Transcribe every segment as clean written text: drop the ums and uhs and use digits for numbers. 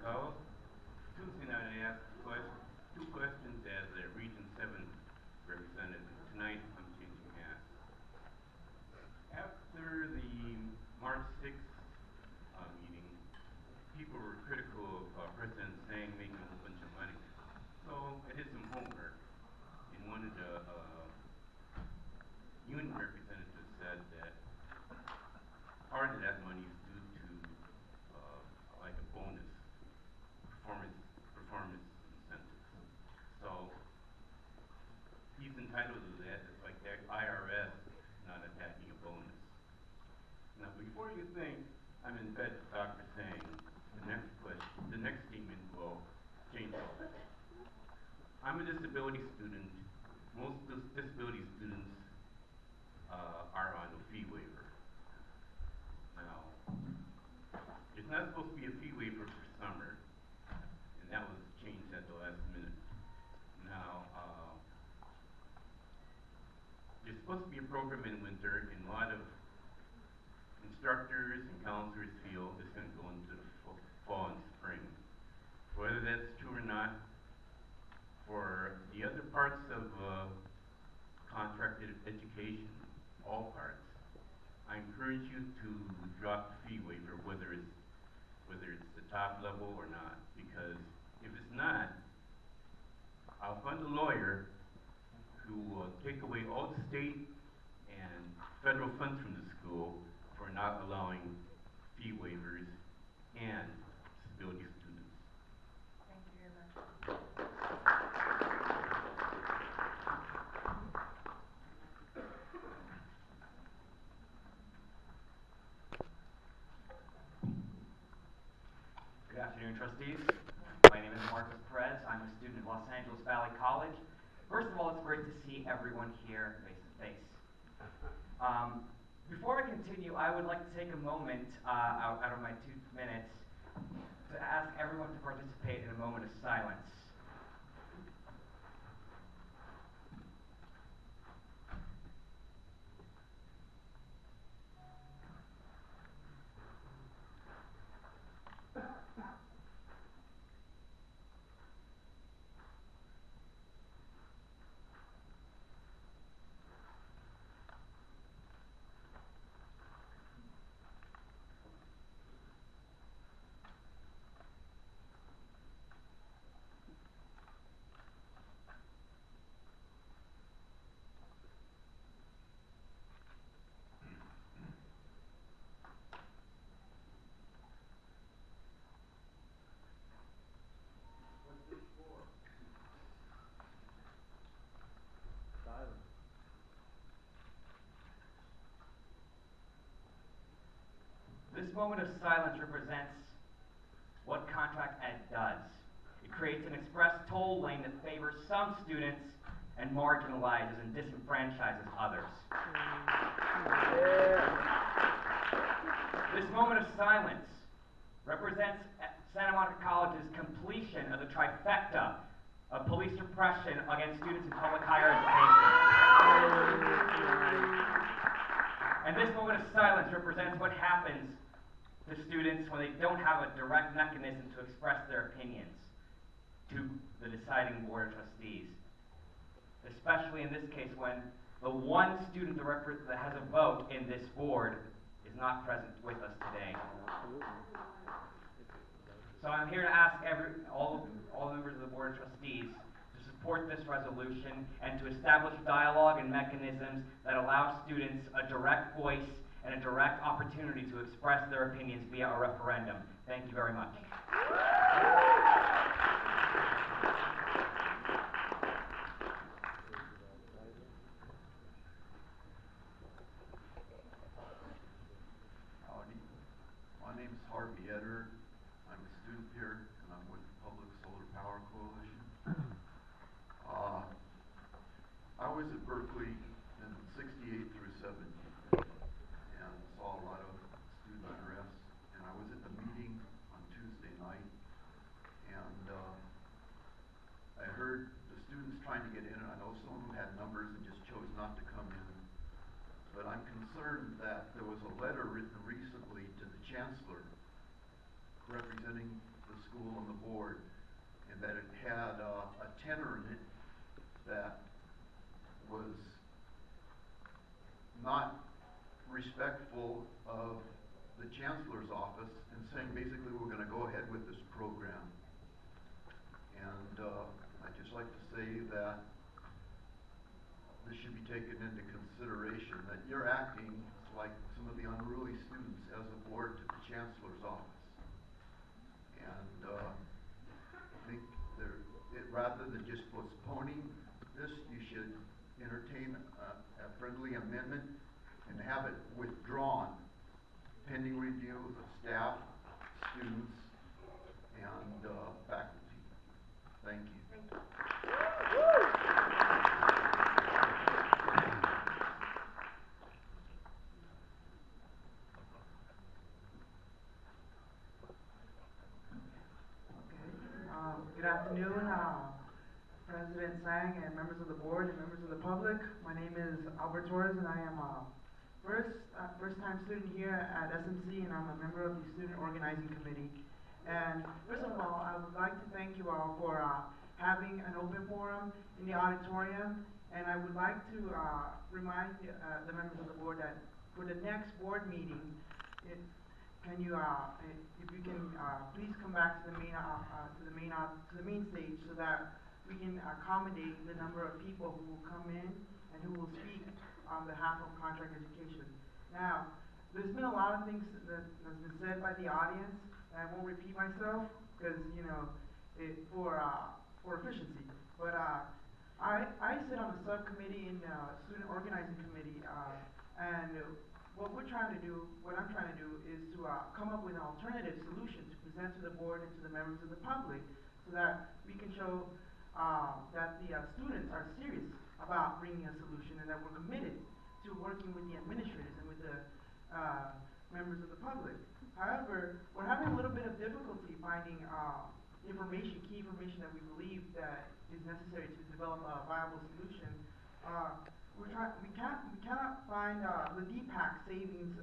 So Tuesday night I asked two questions as a Region 7 representative. Tonight I'm changing hats. After the March 6th meeting, people were critical of President Tsang making a whole bunch of money. So I did some homework, and one of the union representatives said that part of that money is due to like a bonus, performance performance incentives. So he's entitled to that. It's like the IRS not attacking a bonus. Now, before you think I'm in bed with Dr. Tsang, the next statement will change all that. I'm a disability student. Most disability students are on a fee waiver. Now, it's not supposed to be a fee waiver for summer, and that was changed at the last minute. Now, there's supposed to be a program in winter, and a lot of instructors and counselors feel it's going to go into the fall and spring. Whether that's true or not, for the other parts of contracted education, all parts, I encourage you to drop the fee waiver, whether it's the top level or not, because if it's not, I'll fund a lawyer who will take away all the state and federal funds from the school for not allowing fee waivers and disability students. Thank you very much. Good afternoon, trustees. My name is Marcus Perez. I'm a student at Los Angeles Valley College. First of all, it's great to see everyone here face to face. Before I continue, I would like to take a moment out of my 2 minutes to ask everyone to participate in a moment of silence. This moment of silence represents what Contract Ed does. It creates an express toll lane that favors some students and marginalizes and disenfranchises others. This moment of silence represents Santa Monica College's completion of the trifecta of police repression against students in public higher education. And this moment of silence represents what happens to students when they don't have a direct mechanism to express their opinions to the deciding board of trustees. Especially in this case when the one student that has a vote in this board is not present with us today. So I'm here to ask all members of the board of trustees to support this resolution and to establish dialogue and mechanisms that allow students a direct voice and a direct opportunity to express their opinions via a referendum. Thank you very much. Howdy. My name is Harvey Etter. I'm a student here, and I'm with the Public Solar Power Coalition. I was at Berkeley in 68 through 70 and saw a lot of student unrest. And I was at the meeting on Tuesday night, and I heard the students trying to get in. I know some of them had numbers and just chose not to come in. But I'm concerned that there was a letter written recently to the Chancellor representing the school and the board, and that it had a tenor in it that was not respectful of the Chancellor's office, and saying basically we're going to go ahead with this program. And I'd just like to say that this should be taken into consideration, that you're acting like some of the unruly students as a board to the Chancellor's office. And I think rather than just postponing this, you should entertain a friendly amendment and have it withdrawn pending review of staff, students, and faculty. Thank you. Thank you. Good afternoon, President Sang and members of the board and members of the public. My name is Albert Torres, and I am a first-time student here at SMC, and I'm a member of the Student Organizing Committee. And first of all, I would like to thank you all for having an open forum in the auditorium, and I would like to remind the members of the board that for the next board meeting, if you can please come back to the main stage so that we can accommodate the number of people who will come in and who will speak on behalf of contract education. Now, there's been a lot of things that has been said by the audience, and I won't repeat myself because for efficiency. But I sit on the subcommittee in the Student Organizing Committee, and what I'm trying to do is to come up with an alternative solution to present to the board and to the members of the public so that we can show that the students are serious about bringing a solution and that we're committed to working with the administrators and with the members of the public. However, we're having a little bit of difficulty finding key information that we believe that is necessary to develop a viable solution. We cannot find the DPAC savings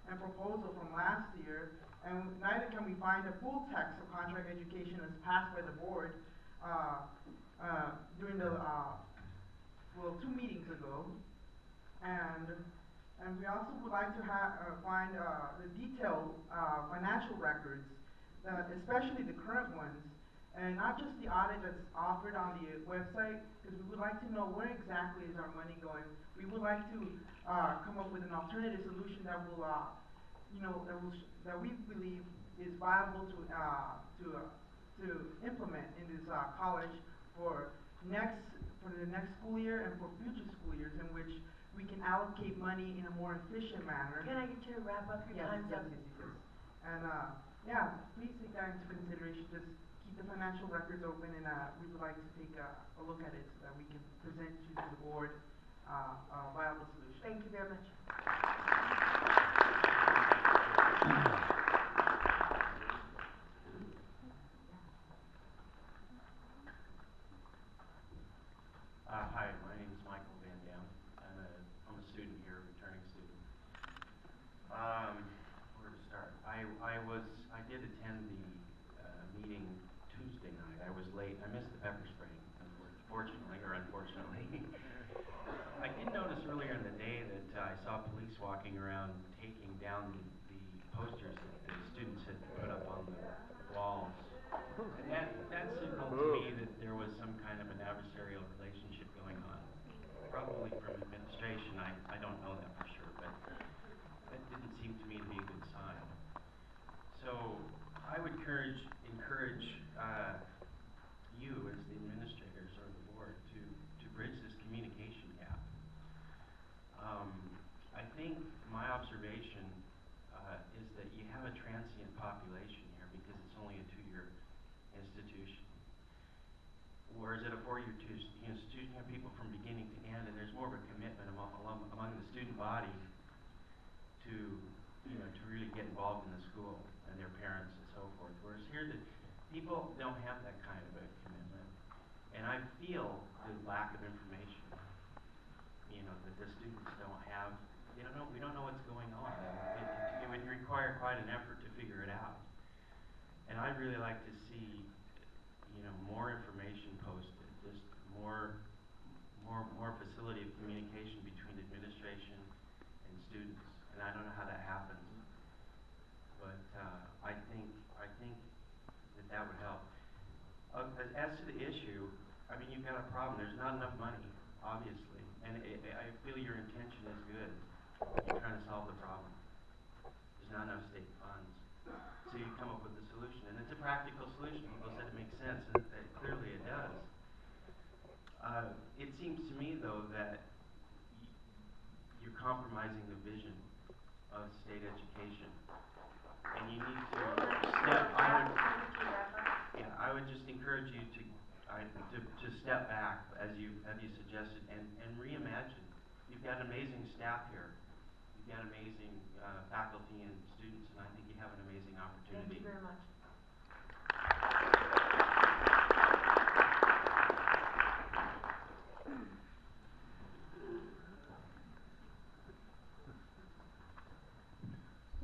and proposal from last year, and neither can we find a full text of contract education as passed by the board during the 2 meetings ago, and we also would like to find the detailed financial records, especially the current ones, and not just the audit that's offered on the website, because we would like to know where exactly is our money going. We would like to come up with an alternative solution that will, that we believe is viable to implement in this college for the next school year and for future school years, in which we can allocate money in a more efficient manner. Can I get you to wrap up your time's up? Yes. And please take that into consideration. Just keep the financial records open, and we would like to take a look at it so that we can present to the board a viable solution. Thank you very much. Hi, my name is Michael Van Dam. I'm a student here, returning student. Where to start? I did attend the meeting Tuesday night. I was late. I missed the pepper spraying, fortunately or unfortunately. I did notice earlier in the day that I saw police walking around taking down the posters that the students had put up on the walls. And that signaled to me that there was some kind of an adversarial relationship going on, probably from administration. I don't know that for sure, but that didn't seem to me to be a good sign. So I would encourage you as the administrators or the board to bridge this communication gap. I think my observation is that you have a transient population here because it's only a 2-year institution. Whereas at a 4-year institution, you have people from beginning to end, and there's more of a commitment among the student body to really get involved in the school and their parents and so forth. Whereas here, the people don't have that kind of a commitment, and I feel the lack of information. That the students don't have. We don't know what's going on. It would require quite an effort to figure it out. And I'd really like to see, you know, more information posted, just more facility of communication between administration and students. And I don't know how that happens, but I think that would help. As to the issue, I mean, you've got a problem. There's not enough money, obviously, and I feel your intention is good. You're trying to solve the problem. There's not enough state funds, so you come up with a solution, and it's a practical solution. People said it makes sense, and clearly it does. It seems to me, though, that you're compromising the vision of state education, and you need to step. I would just encourage you to step back as you suggested and reimagine. You've got amazing staff here. You've got amazing faculty and students, and I think you have an amazing opportunity. Thank you very much.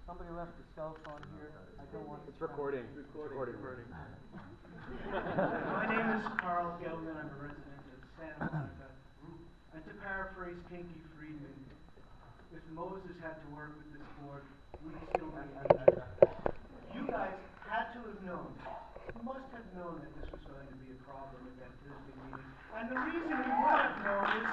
Somebody left a cell phone here. I don't want It's recording. Recording. My name is Carl Gelman. I'm a resident of Santa Monica. And to paraphrase Pinky Friedman, if Moses had to work with this board, we'd still be under. You guys had to have known, must have known that this was going to be a problem at that Thursday meeting. And the reason you would have known is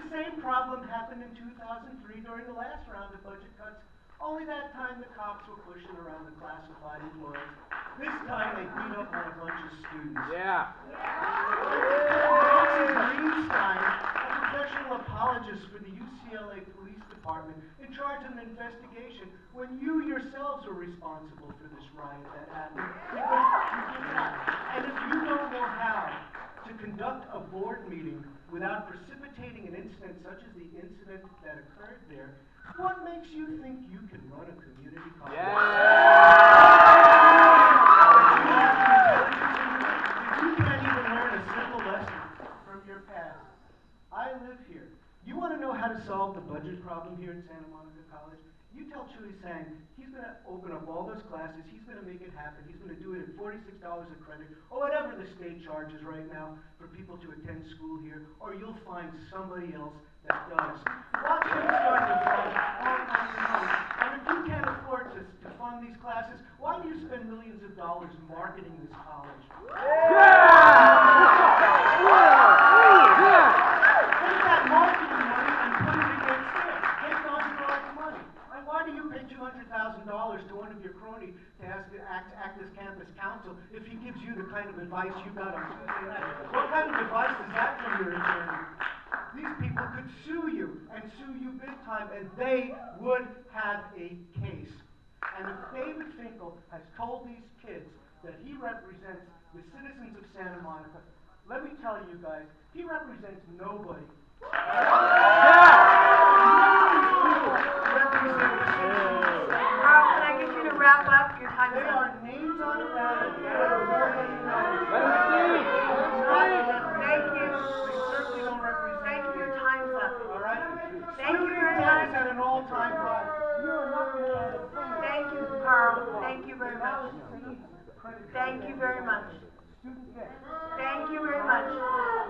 the same problem happened in 2003 during the last round of budget cuts. Only that time the cops were pushing around the classified employees. This time they beat up on a bunch of students. Yeah. Nancy Greenstein, a professional apologist for the UCLA Police Department, in charge of an investigation when you yourselves were responsible for this riot that happened. And if you don't know how to conduct a board meeting without precipitating an incident such as the incident that occurred there, what makes you think you can run a community college? Yeah. You can't even learn a simple lesson from your past. I live here. You want to know how to solve the budget problem here at Santa Monica College? You tell Chuy Sang he's going to open up all those classes, he's going to make it happen, he's going to do it at $46 a credit, or whatever the state charges right now for people to attend school here, or you'll find somebody else that does. Watch him start to fund all kinds of money. And if you can't afford to fund these classes, why do you spend millions of dollars marketing this college? Take that marketing money and put it against this. Take Entourage money. And why do you pay $200,000 to one of your cronies to act as campus counsel if he gives you the kind of advice you got on Tuesday night? What kind of advice is that from your attorney? These people could sue you, and sue you big time, and they would have a case. And if David Finkel has told these kids that he represents the citizens of Santa Monica, let me tell you guys, he represents nobody. Carl, can I get you to wrap up? Your time's They up. are names on a ballot. Thank you. They certainly don't represent Thank you. Your me. time's up. All right? Thank you very Student debt is much. at an all-time high. Thank you, Carl. Thank you very much. Thank you very much. Thank you very much.